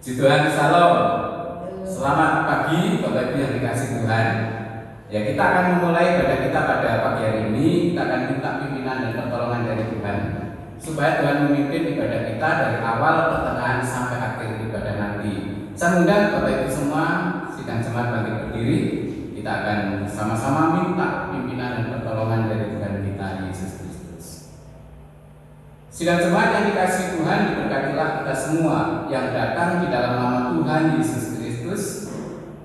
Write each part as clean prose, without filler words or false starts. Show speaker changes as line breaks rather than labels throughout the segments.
Puji Tuhan, Shalom. Selamat pagi Bapak Ibu yang dikasih Tuhan. Ya, kita akan memulai ibadah kita pada pagi hari ini. Kita akan minta pimpinan dan pertolongan dari Tuhan, supaya Tuhan memimpin ibadah kita dari awal, pertengahan sampai akhir ibadah nanti. Saya undang Bapak Ibu semua, sidang jemaat bangkit berdiri. Kita akan sama-sama minta pimpinan dan pertolongan dari Tuhan kita Yesus Kristus. Sidang jemaat yang dikasih Tuhan, diberkatilah kita semua yang datang di dalam nama Tuhan Yesus Kristus.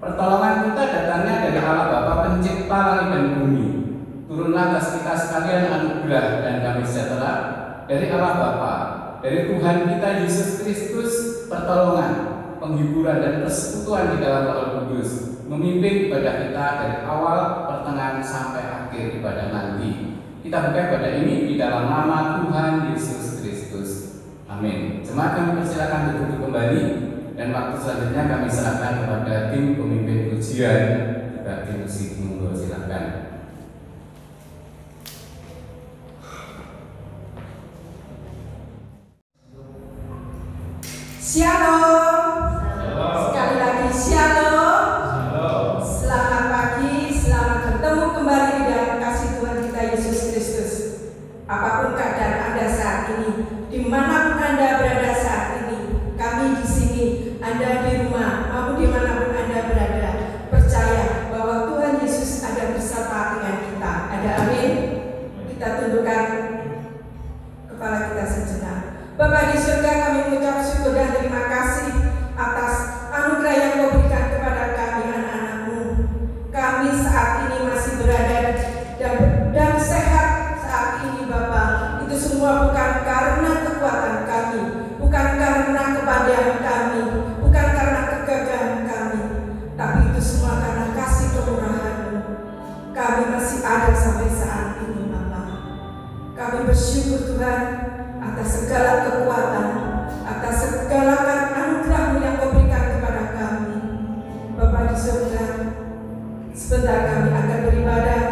Pertolongan kita datangnya dari Allah Bapa Pencipta langit dan bumi. Turunlah atas kita sekalian anugerah dan damai sejahtera dari Allah Bapa, dari Tuhan kita Yesus Kristus, pertolongan, penghiburan dan persekutuan di dalam Roh Kudus, memimpin ibadah kita dari awal, pertengahan sampai akhir ibadah nanti. Kita buka ibadah ini di dalam nama Tuhan Yesus Kristus. Amin. Jemaat, kami persilakan duduk kembali, dan waktu selanjutnya kami serahkan kepada tim pemimpin pujian, juga tim musik. Monggo silakan.
Shalom. Sekali lagi shalom. Selamat pagi, selamat bertemu kembali di dalam kasih Tuhan kita Yesus Kristus. Apapun keadaan Anda saat ini, dimanapun Anda berada saat ini, kami di sini, Anda di rumah, maupun dimanapun Anda berada, percaya bahwa Tuhan Yesus ada bersama dengan kita. Ada amin. Kita tundukkan kepala kita sejenak. Bapa di surga, kami mengucap syukur dan terima kasih atas anugerah yang Kau berikan kepada kami, anak-anak-Mu. Kami saat ini masih berada dan sehat saat ini, Bapa. Itu semua bukan karena kekuatan kami, bukan karena kepaduan kami, bukan karena kegagalan kami, tapi itu semua karena kasih kemurahan-Mu. Kami masih ada sampai saat ini, Bapa. Kami bersyukur Tuhan atas segala kekuatan, atas segala anugerah-Mu yang Kau berikan kepada kami. Bapa di surga, sebentar kami akan beribadah,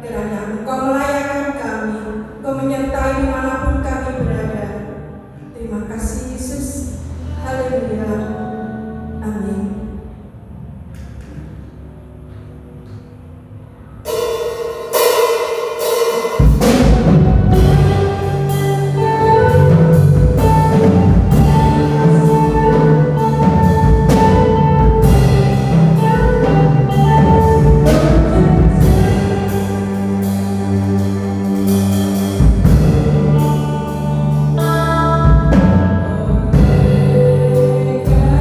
kiranya Engkau melayani kami, Engkau menyertai dimanapun kami berada. Terima kasih Yesus. Haleluya. Amin.
Terima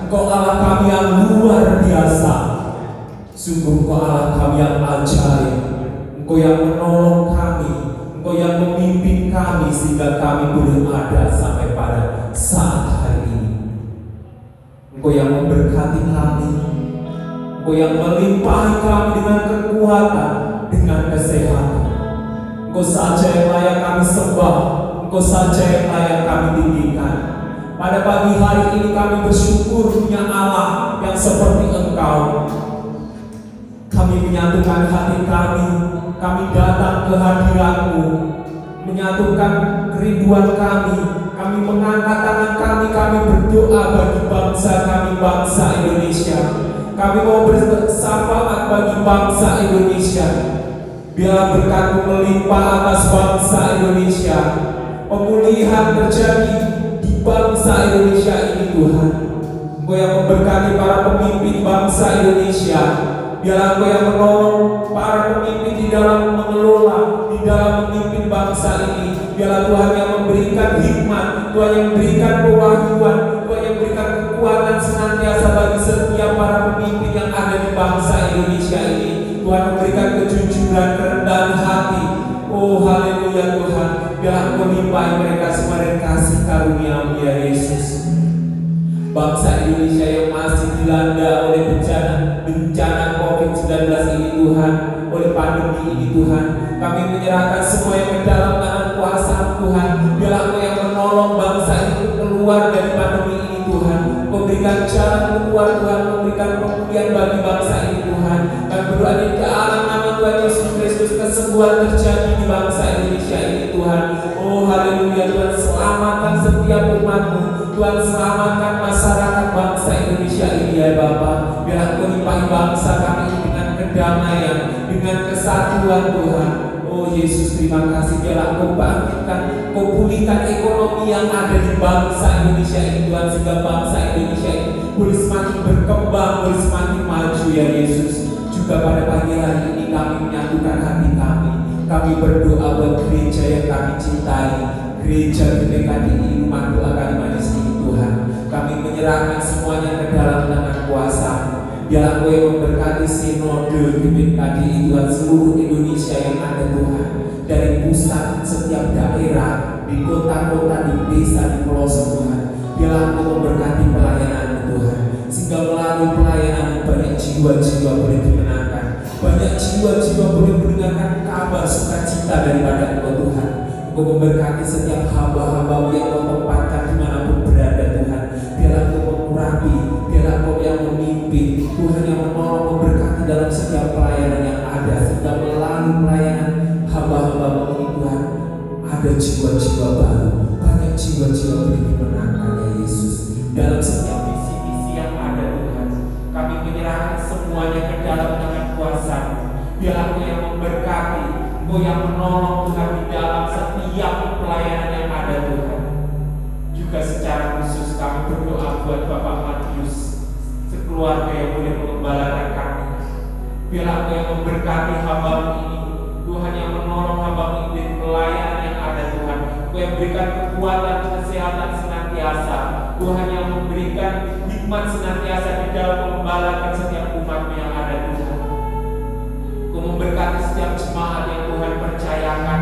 Engkau Allah kami yang luar biasa. Sungguh Engkau Allah kami yang ajaib. Engkau yang menolong kami, Engkau yang memimpin kami sehingga kami boleh ada sampai pada saat hari ini. Engkau yang memberkati kami, Engkau yang melimpahi kami dengan kekuatan, dengan kesehatan. Engkau saja yang layak kami sembah, Engkau saja yang layak kami tinggikan. Pada pagi hari ini kami bersyukur punya Allah yang seperti Engkau. Kami menyatukan hati kami datang ke hadirat-Mu, menyatukan kerinduan kami mengangkat tangan kami berdoa bagi bangsa kami, bangsa Indonesia. Kami mau bersahabat bagi bangsa Indonesia. Biar berkat-Mu melimpah atas bangsa Indonesia. Pemulihan terjadi di bangsa Indonesia ini Tuhan. Engkau yang memberkati para pemimpin bangsa Indonesia. Biarlah Engkau yang menolong para pemimpin di dalam mengelola, di dalam memimpin bangsa ini. Biarlah Tuhan yang memberikan hikmat, Tuhan yang memberikan pewahyuan, Tuhan yang memberikan kekuatan senantiasa bagi setiap para pemimpin yang ada di bangsa Indonesia ini. Tuhan memberikan kejujuran, kerendahan hati. Oh haleluya Tuhan. Biarlah Engkau limpahi mereka semua dan kasih karunia-Mu ya Yesus. Bangsa Indonesia yang masih dilanda oleh bencana COVID-19 ini Tuhan, oleh pandemi ini Tuhan, kami menyerahkan semua yang ke dalam tangan kuasa Tuhan. Biarlah Engkau yang menolong bangsa ini keluar dari pandemi ini Tuhan. Memberikan jalan keluar Tuhan, memberikan pemulihan bagi bangsa ini Tuhan. Kami berdoa di dalam nama Tuhan Yesus Kristus, kesembuhan terjadi di bangsa Indonesia ini Tuhan. Oh haleluya Tuhan, selamatkan setiap umat-Mu Tuhan, selamatkan masyarakat bangsa Indonesia ini ya Bapa. Biarlah Engkau limpahi bangsa kami ini dengan kedamaian, dengan kesatuan Tuhan. Oh Yesus terima kasih. Biarlah Engkau bangkitkan, Engkau pulihkan ekonomi yang ada di bangsa Indonesia ini Tuhan, sehingga bangsa Indonesia ini boleh semakin berkembang, boleh semakin maju ya Yesus. Juga pada pagi hari ini kami menyatukan hati kami. Kami berdoa buat gereja yang kami cintai, gereja GPKDI Rumah Doa Kalimanis ini Tuhan. Kami menyerahkan semuanya ke dalam tangan kuasa. Biarlah Engkau yang memberkati sinode GPKDI Tuhan, seluruh Indonesia yang ada Tuhan, dari pusat setiap daerah, di kota-kota, di desa, di pelosok Tuhan. Biarlah Engkau memberkati pelayanan Tuhan, sehingga melalui pelayanan banyak jiwa-jiwa boleh dimenangkan, banyak jiwa-jiwa boleh mendengarkan kabar sukacita daripada Engkau Tuhan. Engkau memberkati setiap hamba-hamba yang Engkau tempatkan dimanapun berada Tuhan. Biarlah Engkau mengurapi, biarlah Engkau yang memimpin, Tuhan yang menolong, memberkati dalam setiap pelayanan yang ada, sehingga melalui pelayanan hamba-hamba ini Tuhan ada jiwa-jiwa baru, banyak jiwa-jiwa boleh dimenangkan ya Yesus. Dalam setiap visi-visi yang ada Tuhan, kami menyerahkan semuanya ke dalam tangan kuasa. Biarlah Engkau yang memberkati, Engkau yang menolong Tuhan di dalam setiap pelayanan yang ada Tuhan. Juga secara khusus kami berdoa buat Bapak Matius, sekeluarga yang boleh mengembalakan kami. Biarlah Engkau yang memberkati hamba-Mu ini, Tuhan yang menolong hamba-Mu ini di pelayanan yang ada Tuhan. Engkau yang berikan kekuatan, kesehatan senantiasa, Tuhan yang memberikan hikmat senantiasa di dalam mengembalakan setiap umat-Mu yang ada Tuhan. Engkau memberkati setiap jemaat yang Tuhan percayakan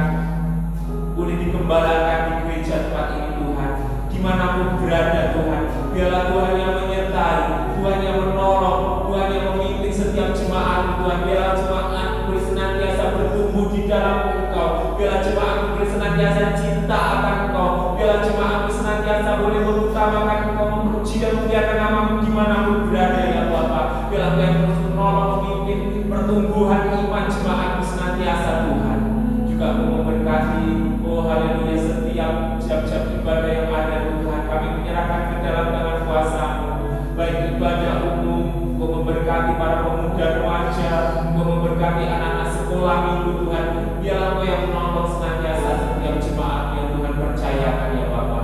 boleh dikembalakan di gereja tempat ini Tuhan, dimanapun berada Tuhan. Biarlah Tuhan yang menyertai, Tuhan yang menolong, Tuhan yang memimpin setiap jemaat Tuhan. Biarlah jemaat boleh senantiasa bertumbuh di dalam Engkau. Biarlah jemaat boleh senantiasa cinta akan Engkau. Biarlah jemaat senantiasa boleh mengutamakan Engkau, memuji dan memuliakan nama-Mu dimanapun berada ya Bapa. Biarlah Engkau yang terus menolong, memimpin pertumbuhan iman jemaat-Mu senantiasa Tuhan. Juga Engkau memberkati, oh haleluya, setiap jam-jam ibadah yang ada Tuhan. Kami menyerahkan ke dalam tangan kuasa-Mu, baik ibadah umum, Engkau memberkati para pemuda remaja, Engkau memberkati anak-anak sekolah minggu Tuhan. Biarlah Engkau yang menolong senantiasa setiap jemaat yang Tuhan percayakan ya Bapa.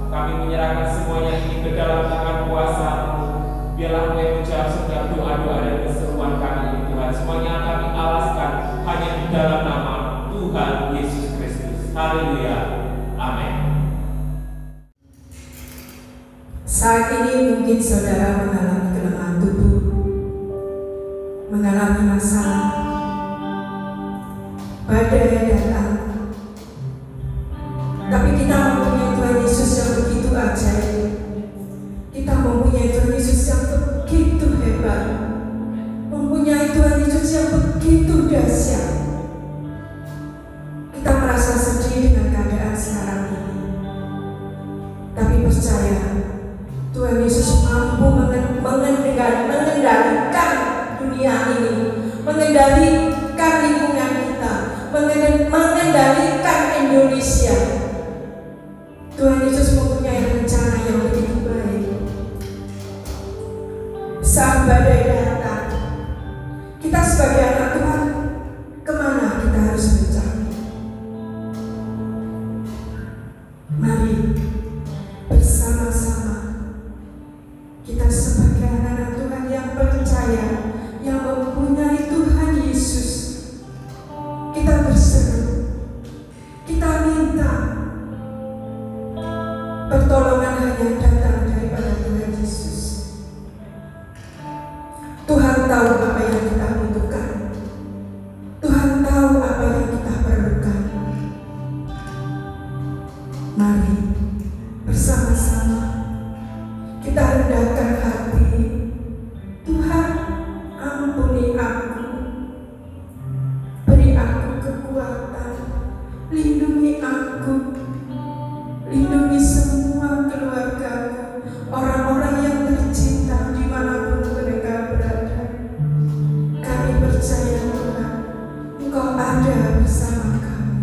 Kami menyerahkan semuanya ini ke dalam tangan kuasa-Mu. Biarlah Engkau yang menjawab setiap doa-doa dan keseruan kami ini Tuhan. Semuanya kami alaskan hanya di dalam nama Tuhan Yesus Kristus. Haleluya. Amin.
Saat ini mungkin Mungkin saudara mengalami kelemahan tubuh, mengalami masalah, badai datang. Tapi kita mempunyai Tuhan Yesus yang begitu ajaib. Kita mempunyai Tuhan Yesus yang begitu hebat, mempunyai Tuhan Yesus yang begitu dahsyat. Kita merasa sedih dengan keadaan sekarang ini, tapi percaya Tuhan Yesus mampu mengendalikan dunia ini, mengendalikan lingkungan kita, mengendalikan Indonesia. Tuhan Yesus mempunyai rencana yang begitu baik. Saat badai datang, kita sebagai anak Tuhan, kemana kita harus mencari? Mari bersama-sama kita sebagai anak Tuhan yang percaya, yang mempunyai Tuhan Yesus, kita berseru, kita minta pertolongan hanya datang daripada Tuhan Yesus. Tuhan tahu apa yang kita butuhkan. Tuhan tahu apa yang kita perlukan. Mari bersama-sama kita rendahkan hati. Tuhan, ampuni aku, beri aku kekuatan, lindungi aku, lindungi semua keluargaku, orang-orang yang tercinta dimanapun mereka berada. Kami percaya Tuhan, Engkau ada bersama kami.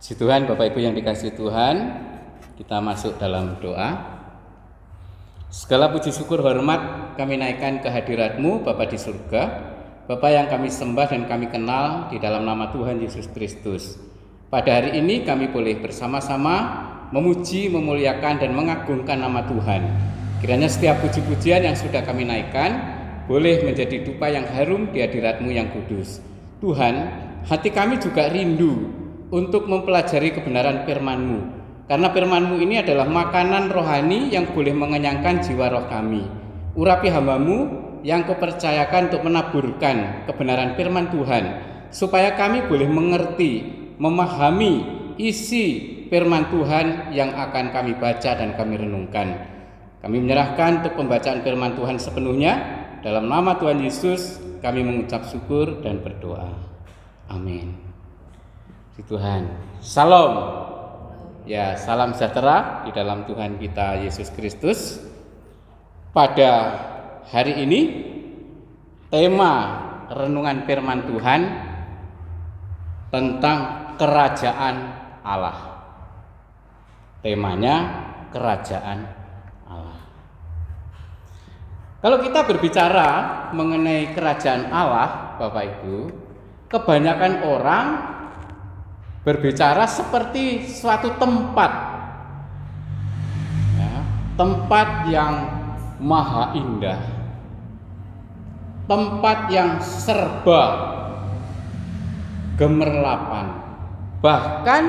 Puji Tuhan, Bapak Ibu yang dikasihi Tuhan, kita masuk dalam doa. Segala puji syukur hormat kami naikkan ke hadirat-Mu Bapa di surga, Bapa yang kami sembah dan kami kenal di dalam nama Tuhan Yesus Kristus. Pada hari ini kami boleh bersama-sama memuji, memuliakan dan mengagungkan nama Tuhan. Kiranya setiap puji-pujian yang sudah kami naikkan boleh menjadi dupa yang harum di hadirat-Mu yang kudus. Tuhan, hati kami juga rindu untuk mempelajari kebenaran firman-Mu, karena firman-Mu ini adalah makanan rohani yang boleh mengenyangkan jiwa roh kami. Urapi hamba-Mu yang Kau percayakan untuk menaburkan kebenaran firman Tuhan, supaya kami boleh mengerti, memahami isi firman Tuhan yang akan kami baca dan kami renungkan. Kami menyerahkan untuk pembacaan firman Tuhan sepenuhnya. Dalam nama Tuhan Yesus kami mengucap syukur dan berdoa. Amin. Tuhan, Salam. Ya, salam sejahtera di dalam Tuhan kita Yesus Kristus. Pada hari ini tema renungan firman Tuhan tentang kerajaan Allah. Temanya kerajaan Allah. Kalau kita berbicara mengenai kerajaan Allah, Bapak Ibu, kebanyakan orang berbicara seperti suatu tempat, ya, tempat yang maha indah, tempat yang serba gemerlapan. Bahkan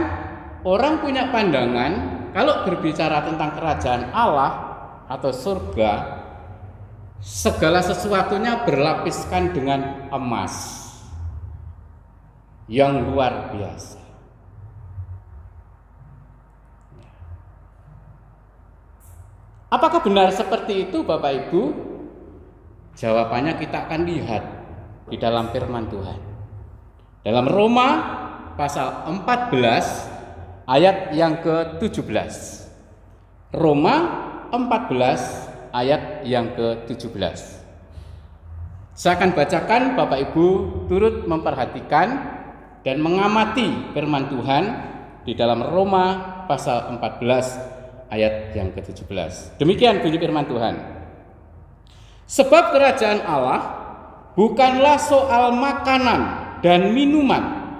orang punya pandangan kalau berbicara tentang kerajaan Allah atau surga, segala sesuatunya berlapiskan dengan emas yang luar biasa. Apakah benar seperti itu, Bapak Ibu? Jawabannya kita akan lihat di dalam firman Tuhan. Dalam Roma pasal 14 ayat yang ke-17. Roma 14 ayat yang ke-17. Saya akan bacakan, Bapak Ibu turut memperhatikan dan mengamati firman Tuhan di dalam Roma pasal 14 ayat yang ke-17. Demikian bunyi firman Tuhan. Sebab kerajaan Allah bukanlah soal makanan dan minuman,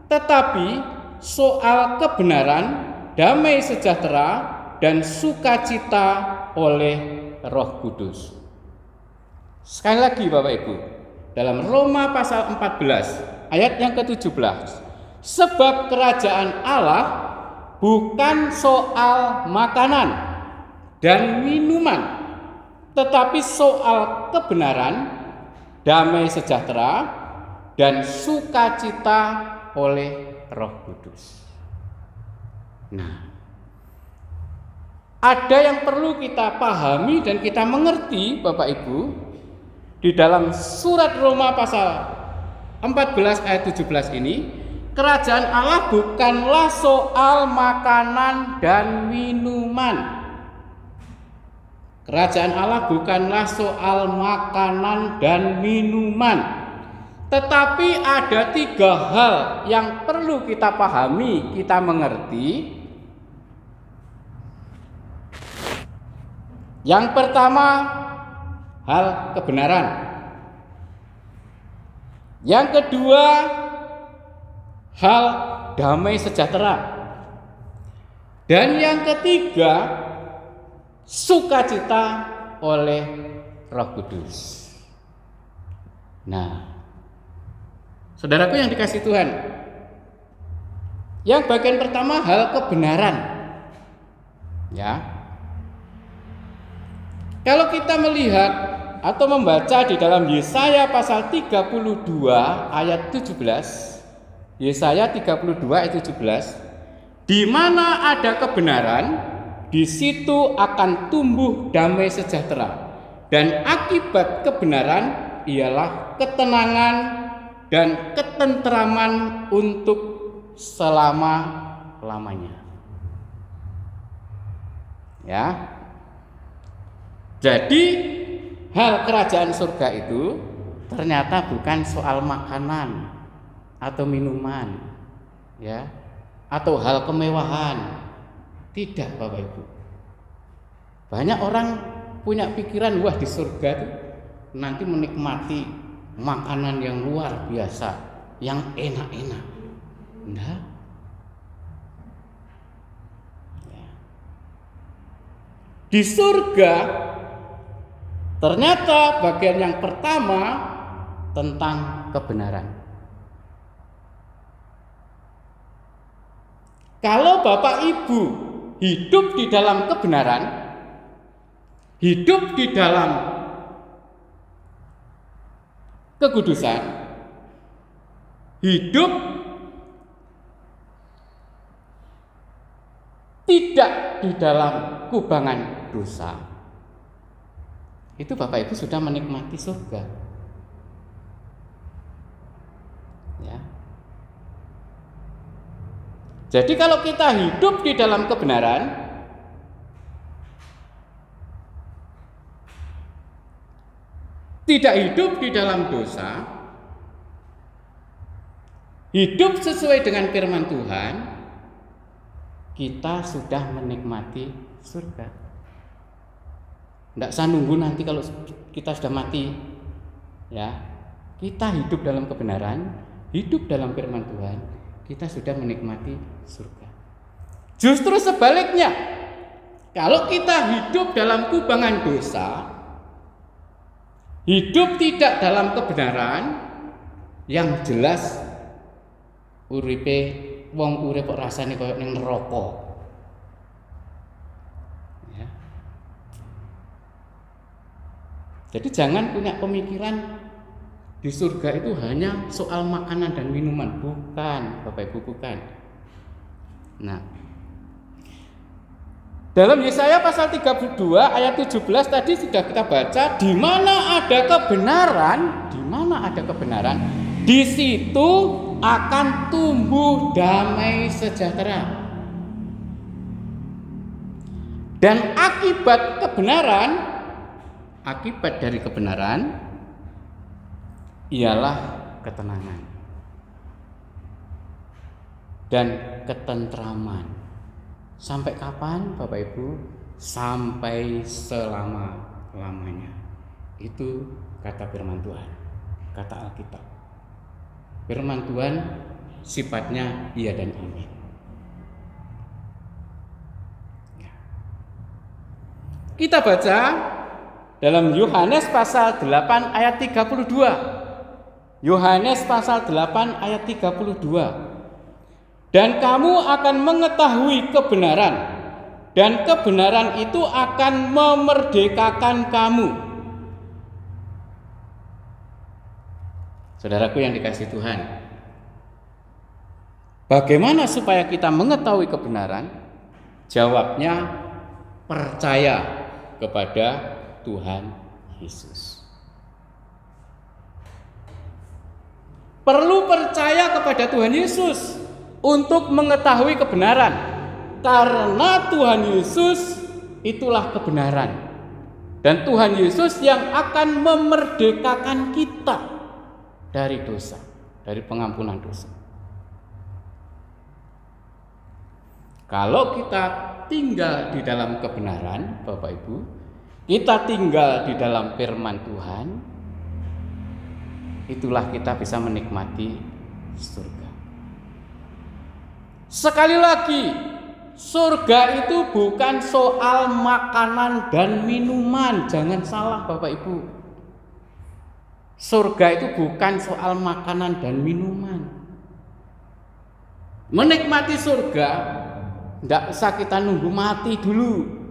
tetapi soal kebenaran, damai sejahtera, dan sukacita oleh Roh Kudus. Sekali lagi Bapak Ibu, dalam Roma pasal 14 ayat yang ke-17. Sebab kerajaan Allah bukan soal makanan dan minuman, tetapi soal kebenaran, damai sejahtera, dan sukacita oleh Roh Kudus. Nah, ada yang perlu kita pahami dan kita mengerti, Bapak Ibu, di dalam surat Roma pasal 14 ayat 17 ini. Kerajaan Allah bukanlah soal makanan dan minuman. Kerajaan Allah bukanlah soal makanan dan minuman. Tetapi ada 3 hal yang perlu kita pahami, kita mengerti. Yang pertama, hal kebenaran. Yang kedua, hal damai sejahtera. Dan yang ketiga, sukacita oleh Roh Kudus. Nah, saudaraku yang dikasihi Tuhan, yang bagian pertama hal kebenaran. Ya. Kalau kita melihat atau membaca di dalam Yesaya pasal 32 ayat 17, Yesaya 32 ayat 17, di mana ada kebenaran, di situ akan tumbuh damai sejahtera, dan akibat kebenaran ialah ketenangan dan ketentraman untuk selama-lamanya. Ya. Jadi hal kerajaan surga itu ternyata bukan soal makanan atau minuman, ya, atau hal kemewahan. Tidak, Bapak Ibu. Banyak orang punya pikiran, wah di surga itu nanti menikmati makanan yang luar biasa, yang enak-enak. Enggak. Ya. Di surga ternyata bagian yang pertama tentang kebenaran. Kalau Bapak Ibu hidup di dalam kebenaran, hidup di dalam kekudusan, hidup tidak di dalam kubangan dosa, itu Bapak Ibu sudah menikmati surga. Ya. Jadi kalau kita hidup di dalam kebenaran, tidak hidup di dalam dosa, hidup sesuai dengan firman Tuhan, kita sudah menikmati surga. Tidak usah nunggu nanti kalau kita sudah mati. Ya, kita hidup dalam kebenaran, hidup dalam firman Tuhan, kita sudah menikmati surga. Justru sebaliknya, kalau kita hidup dalam kubangan dosa, hidup tidak dalam kebenaran, yang jelas uripe wong urip kok rasane koyo ning neraka. Ya. Jadi jangan punya pemikiran di surga itu hanya soal makanan dan minuman, bukan, Bapak Ibu, bukan. Nah, dalam Yesaya pasal 32 ayat 17 tadi sudah kita baca, di mana ada kebenaran, di situ akan tumbuh damai sejahtera. Dan akibat dari kebenaran ialah ketenangan dan ketentraman. Sampai kapan, Bapak Ibu? Sampai selama-lamanya. Itu kata firman Tuhan, kata Alkitab. Firman Tuhan sifatnya iya dan amin. Kita baca dalam Yohanes pasal 8 ayat 32. Yohanes pasal 8 ayat 32. Dan kamu akan mengetahui kebenaran, dan kebenaran itu akan memerdekakan kamu. Saudaraku yang dikasihi Tuhan, bagaimana supaya kita mengetahui kebenaran? Jawabnya, percaya kepada Tuhan Yesus. Perlu percaya kepada Tuhan Yesus untuk mengetahui kebenaran, karena Tuhan Yesus itulah kebenaran, dan Tuhan Yesus yang akan memerdekakan kita dari dosa, dari pengampunan dosa. Kalau kita tinggal di dalam kebenaran, Bapak Ibu, kita tinggal di dalam firman Tuhan, itulah kita bisa menikmati surga. Sekali lagi, surga itu bukan soal makanan dan minuman. Jangan salah, Bapak Ibu. Surga itu bukan soal makanan dan minuman. Menikmati surga, tidak usah kita nunggu mati dulu.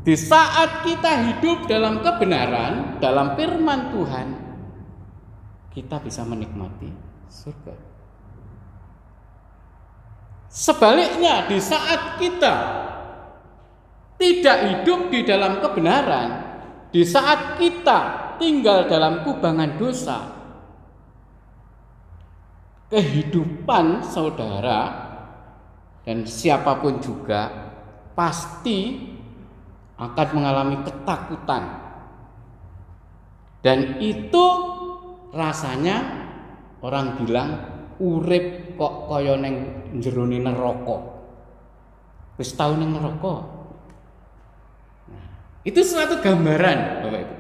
Di saat kita hidup dalam kebenaran, dalam firman Tuhan, kita bisa menikmati surga. Sebaliknya, di saat kita tidak hidup di dalam kebenaran, di saat kita tinggal dalam kubangan dosa, kehidupan saudara dan siapapun juga pasti akan mengalami ketakutan. Dan itu rasanya orang bilang urip kok kaya ning jerone neraka. Wis tau ning neraka. Nah, itu suatu gambaran, Bapak Ibu.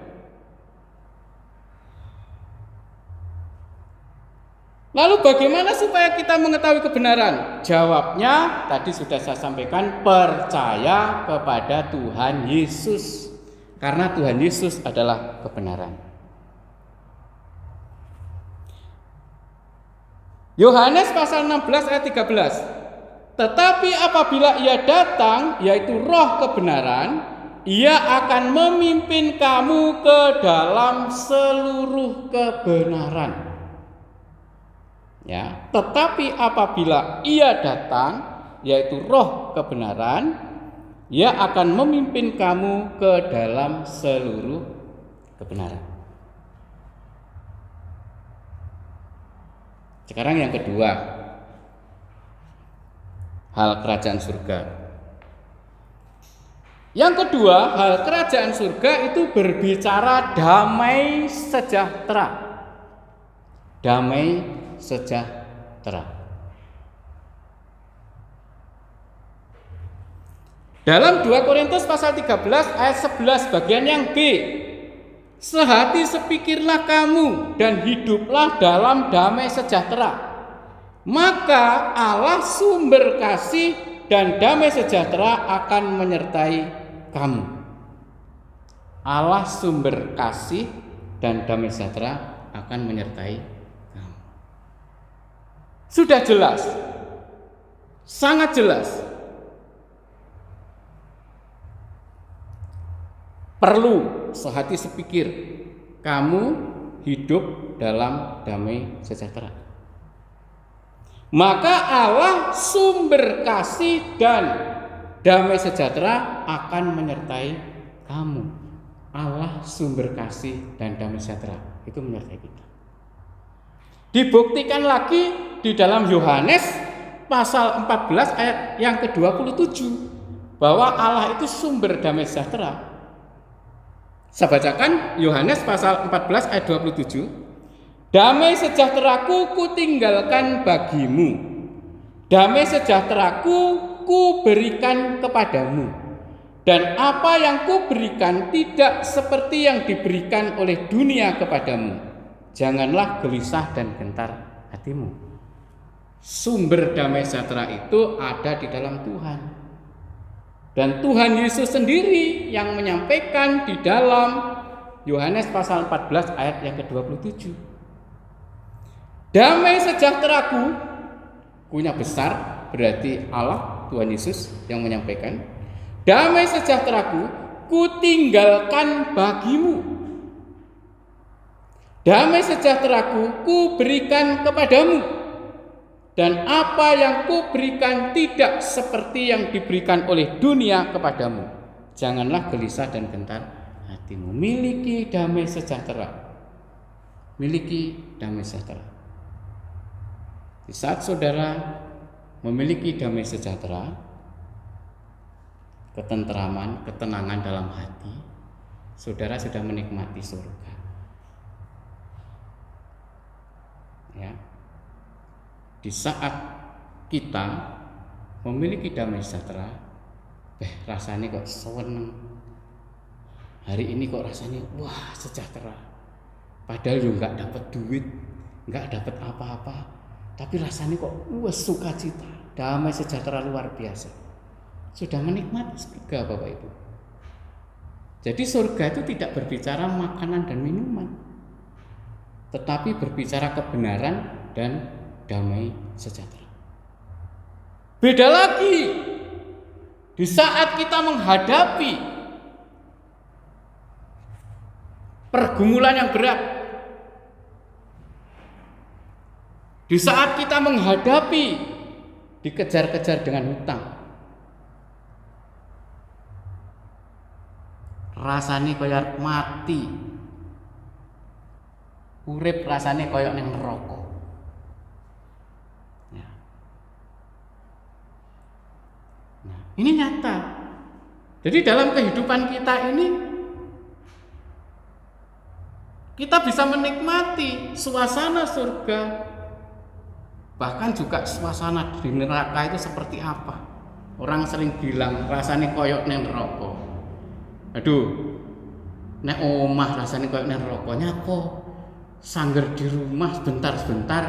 Lalu bagaimana supaya kita mengetahui kebenaran? Jawabnya tadi sudah saya sampaikan, percaya kepada Tuhan Yesus. Karena Tuhan Yesus adalah kebenaran. Yohanes pasal 16 ayat 13. Tetapi apabila ia datang, yaitu roh kebenaran, ia akan memimpin kamu ke dalam seluruh kebenaran. Ya, tetapi apabila ia datang, yaitu roh kebenaran, ia akan memimpin kamu ke dalam seluruh kebenaran. Sekarang yang kedua, hal kerajaan surga. Yang kedua, hal kerajaan surga itu berbicara damai sejahtera. Damai sejahtera. Dalam 2 Korintus pasal 13 ayat 11 bagian yang B. Sehati sepikirlah kamu dan hiduplah dalam damai sejahtera. Maka Allah sumber kasih dan damai sejahtera akan menyertai kamu. Allah sumber kasih dan damai sejahtera akan menyertai kamu. Sudah jelas, sangat jelas. Perlu sehati sepikir kamu hidup dalam damai sejahtera. Maka Allah sumber kasih dan damai sejahtera akan menyertai kamu. Allah sumber kasih dan damai sejahtera itu menyertai kita. Dibuktikan lagi di dalam Yohanes pasal 14 ayat yang ke-27 bahwa Allah itu sumber damai sejahtera. Saya bacakan Yohanes pasal 14 ayat 27. Damai sejahteraku kutinggalkan bagimu. Damai sejahteraku kuberikan kepadamu. Dan apa yang kuberikan tidak seperti yang diberikan oleh dunia kepadamu. Janganlah gelisah dan gentar hatimu. Sumber damai sejahtera itu ada di dalam Tuhan. Dan Tuhan Yesus sendiri yang menyampaikan di dalam Yohanes pasal 14 ayat yang ke-27. Damai sejahteraku, kunya besar berarti Allah Tuhan Yesus yang menyampaikan. Damai sejahteraku kutinggalkan bagimu. Damai sejahteraku kuberikan kepadamu. Dan apa yang kuberikan tidak seperti yang diberikan oleh dunia kepadamu. Janganlah gelisah dan gentar hatimu. Miliki damai sejahtera. Miliki damai sejahtera. Di saat saudara memiliki damai sejahtera, ketenteraman, ketenangan dalam hati, saudara sudah menikmati surga. Ya. Di saat kita memiliki damai sejahtera, rasanya kok seneng. Hari ini kok rasanya wah sejahtera. Padahal juga nggak dapat duit, nggak dapat apa-apa, tapi rasanya kok sukacita, damai sejahtera luar biasa. Sudah menikmati surga, Bapak Ibu. Jadi surga itu tidak berbicara makanan dan minuman, tetapi berbicara kebenaran dan damai sejahtera. Beda lagi di saat kita menghadapi pergumulan yang berat, di saat kita menghadapi dikejar-kejar dengan hutang, rasanya koyo mati, urip rasanya koyo ning neraka. Ini nyata. Jadi dalam kehidupan kita ini kita bisa menikmati suasana surga Bahkan juga suasana di neraka itu seperti apa. Orang sering bilang rasanya koyok neng neraka. Aduh, nek omah rasanya koyok neng neraka nyapa. Sangger di rumah sebentar-sebentar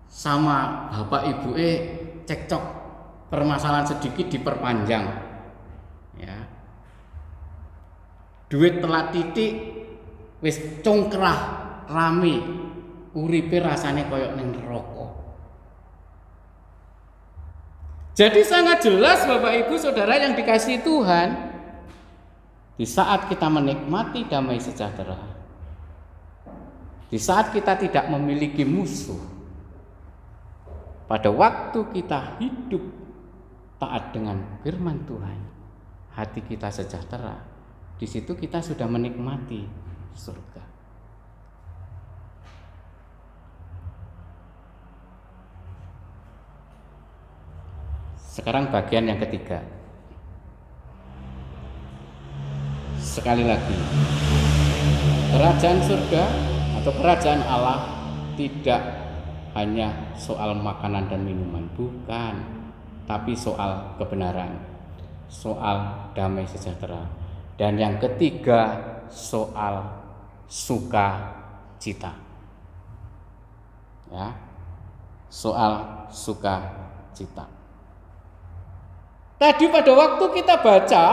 sama bapak ibu cekcok, permasalahan sedikit diperpanjang. Ya. Duit telat titik wis congkrah rame, uripe rasane koyok ning neraka. Jadi sangat jelas Bapak Ibu Saudara yang dikasihi Tuhan, di saat kita menikmati damai sejahtera, di saat kita tidak memiliki musuh, pada waktu kita hidup taat dengan firman Tuhan, hati kita sejahtera, di situ kita sudah menikmati surga. Sekarang bagian yang ketiga. Sekali lagi, kerajaan surga atau kerajaan Allah tidak hanya soal makanan dan minuman, bukan, tapi soal kebenaran, soal damai sejahtera. Dan yang ketiga, soal sukacita. Ya, soal sukacita. Tadi pada waktu kita baca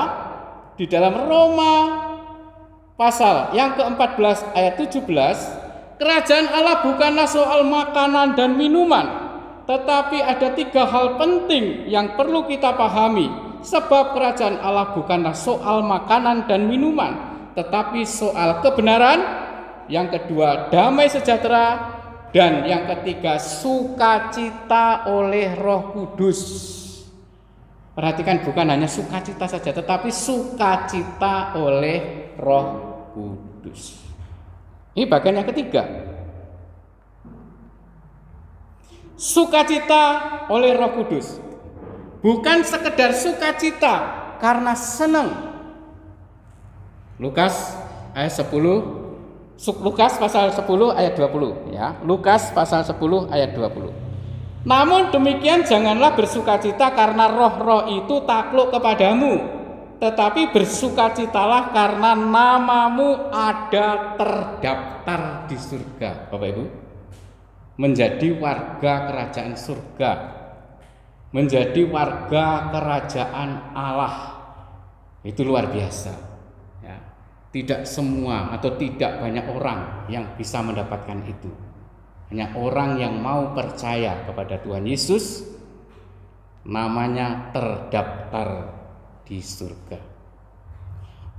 di dalam Roma pasal yang ke-14 ayat 17, kerajaan Allah bukanlah soal makanan dan minuman, tetapi ada 3 hal penting yang perlu kita pahami. Sebab kerajaan Allah bukanlah soal makanan dan minuman, tetapi soal kebenaran. Yang kedua, damai sejahtera. Dan yang ketiga, sukacita oleh Roh Kudus. Perhatikan, bukan hanya sukacita saja, tetapi sukacita oleh Roh Kudus. Ini bagian yang ketiga. Sukacita oleh Roh Kudus. Bukan sekedar sukacita karena senang. Lukas ayat 10, Lukas pasal 10 ayat 20 ya. Lukas pasal 10 ayat 20. Namun demikian janganlah bersukacita karena roh-roh itu takluk kepadamu, tetapi bersukacitalah karena namamu ada terdaftar di surga. Bapak Ibu, menjadi warga kerajaan surga, menjadi warga kerajaan Allah, itu luar biasa ya. Tidak semua atau tidak banyak orang yang bisa mendapatkan itu. Hanya orang yang mau percaya kepada Tuhan Yesus, namanya terdaftar di surga.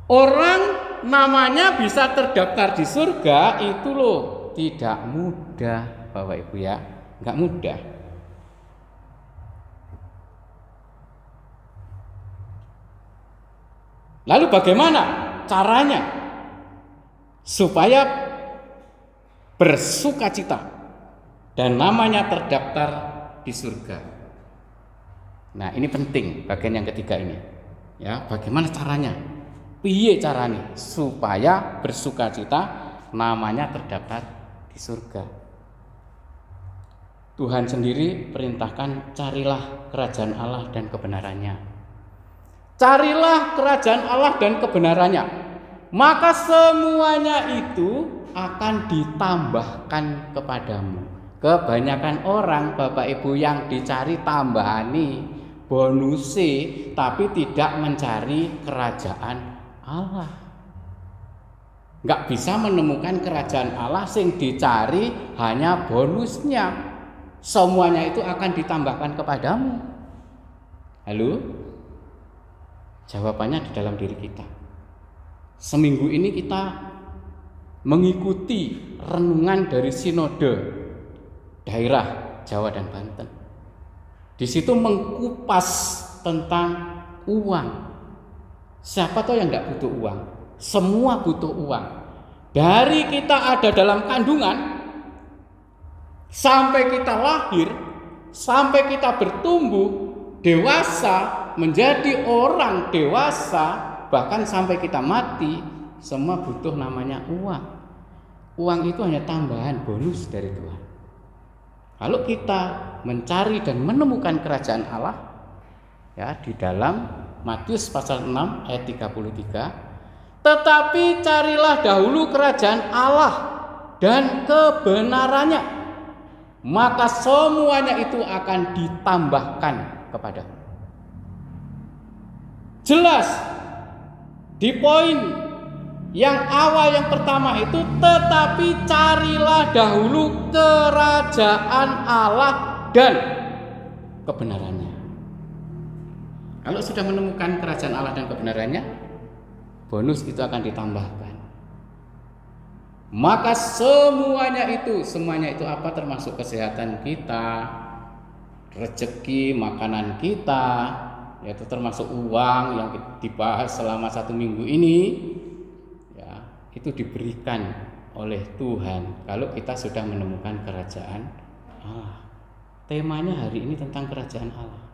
Orang namanya bisa terdaftar di surga itu loh tidak mudah Bapak Ibu ya, enggak mudah. Lalu bagaimana caranya supaya bersukacita dan namanya terdaftar di surga? Nah, ini penting bagian yang ketiga ini. Ya, bagaimana caranya? Piye caranya supaya bersukacita namanya terdaftar di surga? Tuhan sendiri perintahkan, carilah kerajaan Allah dan kebenarannya. Carilah kerajaan Allah dan kebenarannya, maka semuanya itu akan ditambahkan kepadamu. Kebanyakan orang Bapak Ibu yang dicari tambahani, bonusi, tapi tidak mencari kerajaan Allah. Nggak bisa menemukan kerajaan Allah sing dicari hanya bonusnya. Semuanya itu akan ditambahkan kepadamu. Halo? Jawabannya di dalam diri kita. Seminggu ini kita mengikuti renungan dari sinode daerah Jawa dan Banten. Di situ mengkupas tentang uang. Siapa tahu yang tidak butuh uang? Semua butuh uang. Dari kita ada dalam kandungan sampai kita lahir, sampai kita bertumbuh dewasa, menjadi orang dewasa, bahkan sampai kita mati, semua butuh namanya uang. Uang itu hanya tambahan bonus dari Tuhan. Kalau kita mencari dan menemukan kerajaan Allah, ya, di dalam Matius pasal 6 ayat 33, tetapi carilah dahulu kerajaan Allah dan kebenarannya, maka semuanya itu akan ditambahkan kepadamu. Jelas di poin yang awal yang pertama itu, tetapi carilah dahulu kerajaan Allah dan kebenarannya. Kalau sudah menemukan kerajaan Allah dan kebenarannya, bonus itu akan ditambahkan. Maka semuanya itu apa? Termasuk kesehatan kita, rezeki, makanan kita, yaitu termasuk uang yang dibahas selama 1 minggu ini, itu diberikan oleh Tuhan kalau kita sudah menemukan kerajaan Allah. Temanya hari ini tentang kerajaan Allah.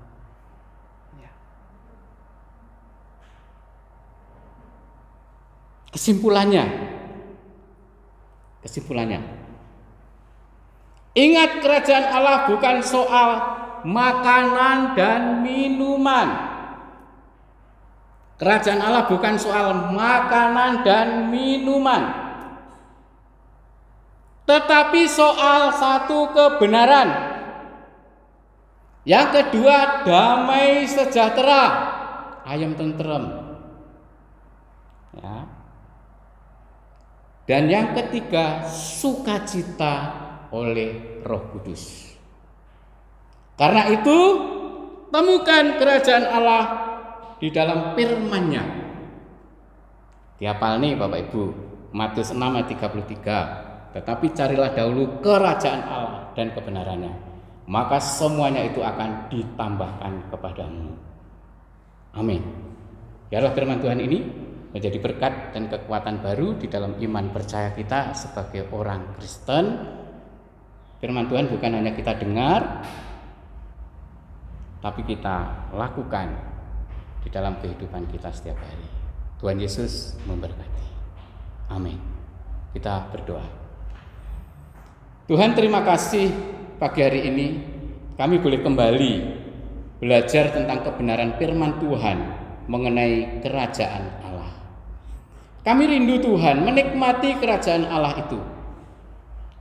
Kesimpulannya, ingat, kerajaan Allah bukan soal makanan dan minuman. Kerajaan Allah bukan soal makanan dan minuman, tetapi soal satu kebenaran. Yang kedua, damai sejahtera, ayam tentrem. Ya. Dan yang ketiga, sukacita oleh Roh Kudus. Karena itu, temukan kerajaan Allah di dalam firman-Nya. Dihafal nih Bapak Ibu, Matius 6 ayat 33. Tetapi carilah dahulu kerajaan Allah dan kebenarannya, maka semuanya itu akan ditambahkan kepadamu. Amin. Biarlah firman Tuhan ini menjadi berkat dan kekuatan baru di dalam iman percaya kita sebagai orang Kristen. Firman Tuhan bukan hanya kita dengar, tapi kita lakukan di dalam kehidupan kita setiap hari. Tuhan Yesus memberkati. Amin. Kita berdoa. Tuhan, terima kasih pagi hari ini kami boleh kembali belajar tentang kebenaran firman Tuhan mengenai kerajaan Allah. Kami rindu Tuhan menikmati kerajaan Allah itu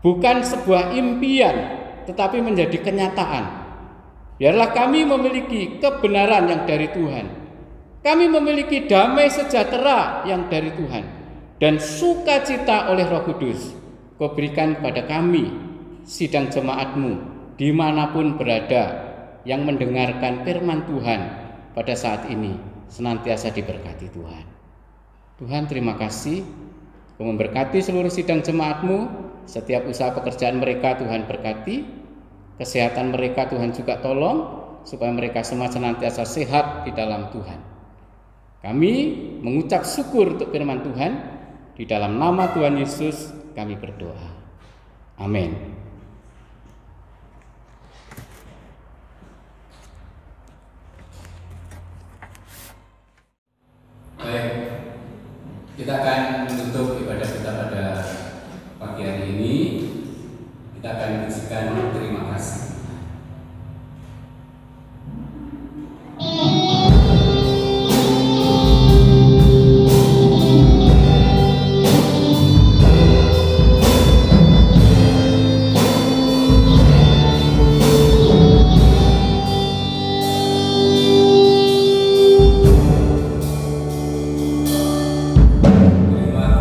bukan sebuah impian, tetapi menjadi kenyataan. Biarlah kami memiliki kebenaran yang dari Tuhan. Kami memiliki damai sejahtera yang dari Tuhan, dan sukacita oleh Roh Kudus. Kau berikan kepada kami, sidang jemaat-Mu, dimanapun berada, yang mendengarkan firman Tuhan pada saat ini, senantiasa diberkati Tuhan. Tuhan, terima kasih. Kau memberkati seluruh sidang jemaat-Mu, setiap usaha pekerjaan mereka Tuhan berkati, kesehatan mereka Tuhan juga tolong, supaya mereka semua senantiasa sehat di dalam Tuhan. Kami mengucap syukur untuk firman Tuhan. Di dalam nama Tuhan Yesus kami berdoa. Amin. Baik, kita akan menutup ibadah kita pada pagi hari ini. Kita akan mengucapkan terima kasih. Terima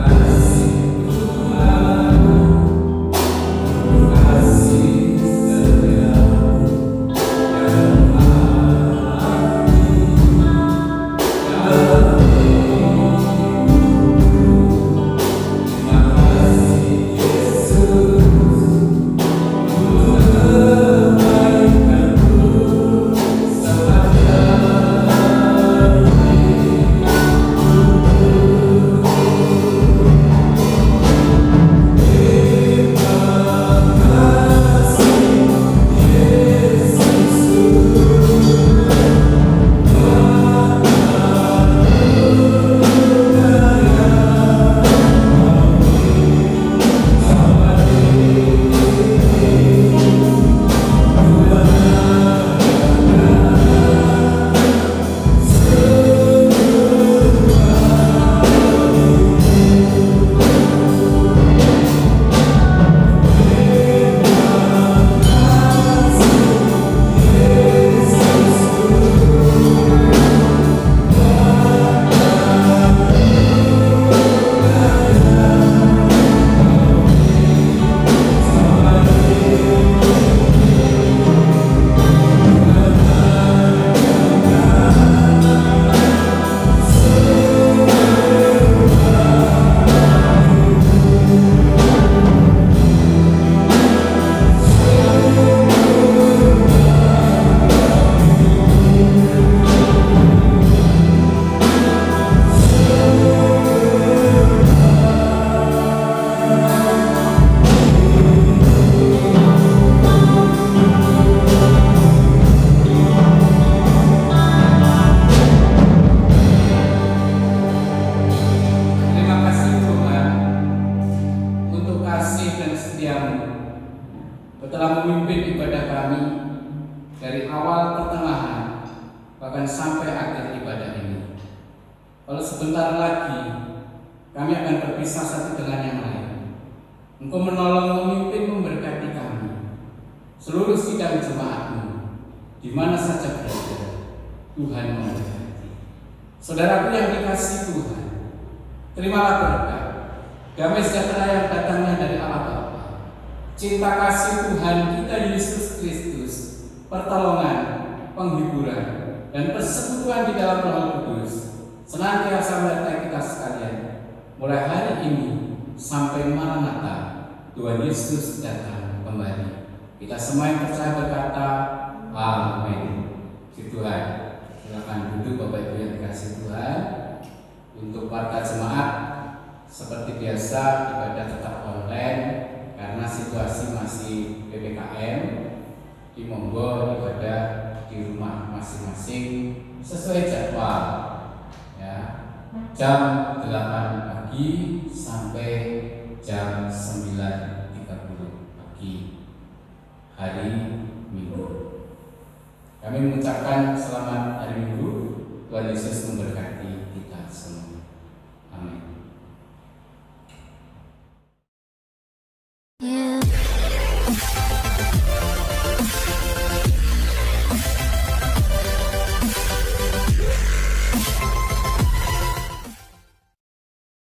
setiamu, telah memimpin ibadah kami dari awal, pertengahan, bahkan sampai akhir ibadah ini. Kalau sebentar lagi kami akan berpisah satu dengan yang lain, Engkau menolong, memimpin, memberkati kami, seluruh sidang jemaat-Mu, di mana saja berada. Tuhan memberkati. Saudaraku yang dikasihi Tuhan, terimalah berkat, damai sejahtera yang datangnya dari Allah Bapa, cinta kasih Tuhan kita Yesus Kristus, pertolongan, penghiburan, dan persekutuan di dalam Roh Kudus senantiasa menyertai kita sekalian, mulai hari ini sampai Maranatha, Tuhan Yesus datang kembali. Kita semua yang percaya berkata, amin. Puji Tuhan. Silakan duduk Bapak Ibu yang dikasihi Tuhan. Untuk warga jemaat, seperti biasa ibadah tetap online karena situasi masih PPKM. Dimonggo ibadah di rumah masing-masing sesuai jadwal, ya, jam 8 pagi sampai jam 9.30 pagi hari Minggu. Kami mengucapkan selamat hari Minggu. Tuhan Yesus memberkati kita semua.